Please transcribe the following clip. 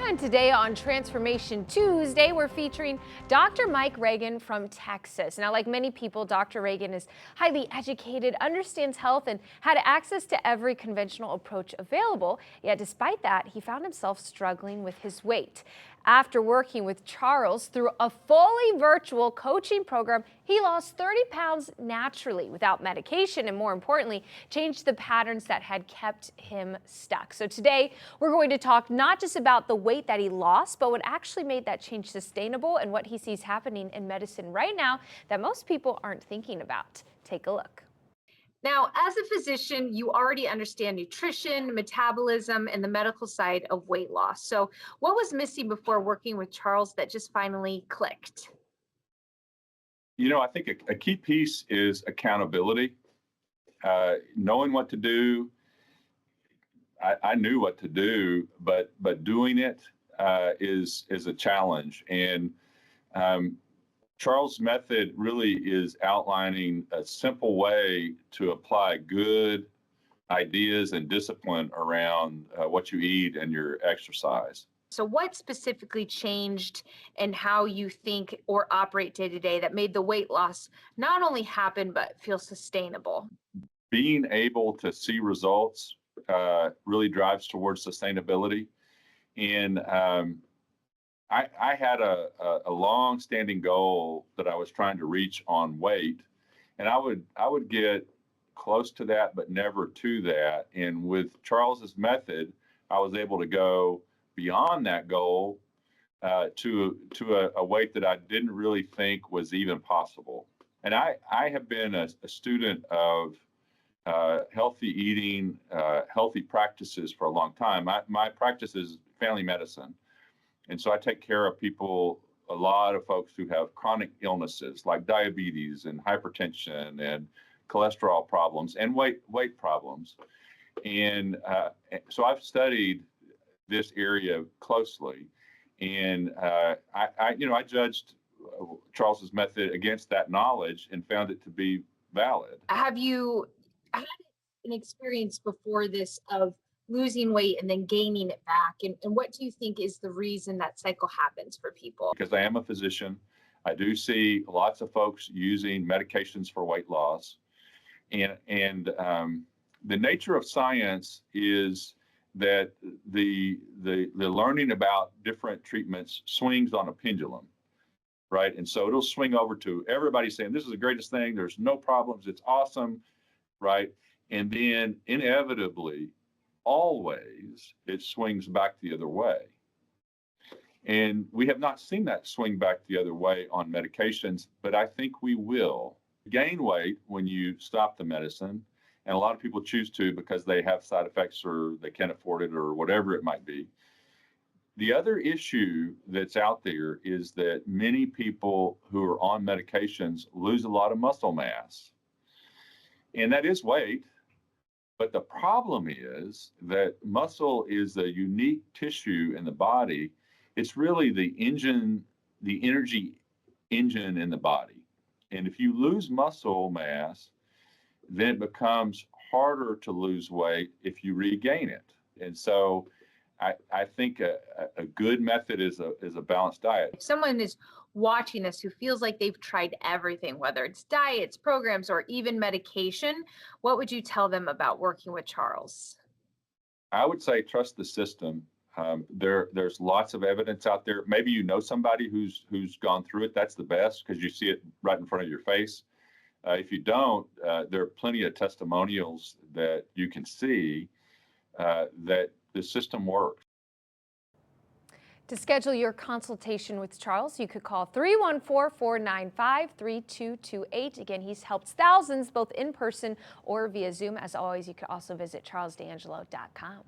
And today on Transformation Tuesday, we're featuring Dr. Mike Reagan from Texas. Now, like many people, Dr. Reagan is highly educated, understands health, and had access to every conventional approach available. Yet despite that, he found himself struggling with his weight. After working with Charles through a fully virtual coaching program, he lost 30 pounds naturally without medication and, more importantly, changed the patterns that had kept him stuck. So today, we're going to talk not just about the weight that he lost, but what actually made that change sustainable and what he sees happening in medicine right now that most people aren't thinking about. Take a look. Now, as a physician, you already understand nutrition, metabolism, and the medical side of weight loss. So, what was missing before working with Charles that just finally clicked? I think a key piece is accountability, knowing what to do. I knew what to do, but doing it is a challenge. And Charles' method really is outlining a simple way to apply good ideas and discipline around what you eat and your exercise. So, what specifically changed in how you think or operate day to day that made the weight loss not only happen, but feel sustainable? Being able to see results really drives towards sustainability. And I had a long-standing goal that I was trying to reach on weight, and I would get close to that, but never to that. And with Charles's method, I was able to go beyond that goal to a weight that I didn't really think was even possible. And I have been a student of healthy eating, healthy practices for a long time. My practice is family medicine. And so I take care of people, a lot of folks who have chronic illnesses like diabetes and hypertension and cholesterol problems and weight problems. And so I've studied this area closely, and I judged Charles's method against that knowledge and found it to be valid. Have you had an experience before this of losing weight and then gaining it back? And what do you think is the reason that cycle happens for people? Because I am a physician, I do see lots of folks using medications for weight loss, and the nature of science is that the learning about different treatments swings on a pendulum, right? And so it'll swing over to everybody saying this is the greatest thing. There's no problems. It's awesome, right? And then inevitably, always, it swings back the other way. And we have not seen that swing back the other way on medications, but I think we will. Gain weight when you stop the medicine, and a lot of people choose to because they have side effects or they can't afford it or whatever it might be. The other issue that's out there is that many people who are on medications lose a lot of muscle mass, and that is weight. But the problem is that muscle is a unique tissue in the body. It's really the engine, the energy engine in the body. And if you lose muscle mass, then it becomes harder to lose weight if you regain it. And so I think a good method is a balanced diet. If someone is watching us who feels like they've tried everything, whether it's diets, programs, or even medication, what would you tell them about working with Charles? I would say trust the system. There's lots of evidence out there. Maybe you know somebody who's gone through it. That's the best because you see it right in front of your face. If you don't, there are plenty of testimonials that you can see that the system works. To schedule your consultation with Charles, you could call 314-495-3228. Again, he's helped thousands both in person or via Zoom. As always, you could also visit charlesdangelo.com.